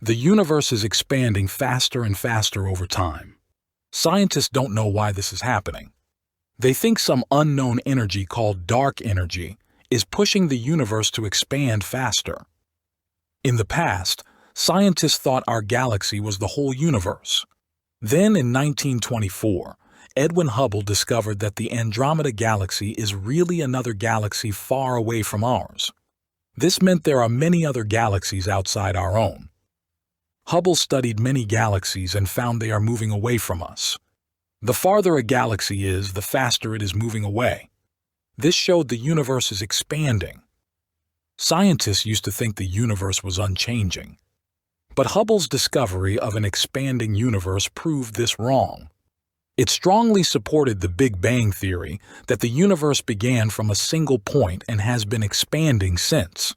The universe is expanding faster and faster over time. Scientists don't know why this is happening. They think some unknown energy called dark energy is pushing the universe to expand faster. In the past, scientists thought our galaxy was the whole universe. Then in 1924, Edwin Hubble discovered that the Andromeda galaxy is really another galaxy far away from ours. This meant there are many other galaxies outside our own. Hubble studied many galaxies and found they are moving away from us. The farther a galaxy is, the faster it is moving away. This showed the universe is expanding. Scientists used to think the universe was unchanging. But Hubble's discovery of an expanding universe proved this wrong. It strongly supported the Big Bang theory that the universe began from a single point and has been expanding since.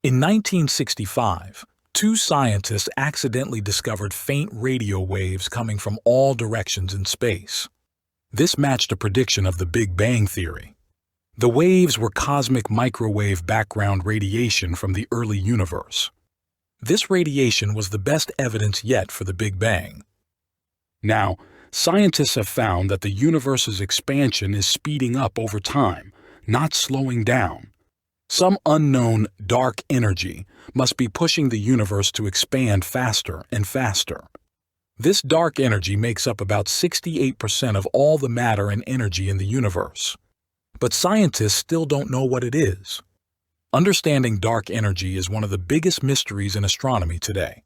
In 1965, two scientists accidentally discovered faint radio waves coming from all directions in space. This matched a prediction of the Big Bang theory. The waves were cosmic microwave background radiation from the early universe. This radiation was the best evidence yet for the Big Bang. Now, scientists have found that the universe's expansion is speeding up over time, not slowing down. Some unknown dark energy must be pushing the universe to expand faster and faster. This dark energy makes up about 68% of all the matter and energy in the universe. But scientists still don't know what it is. Understanding dark energy is one of the biggest mysteries in astronomy today.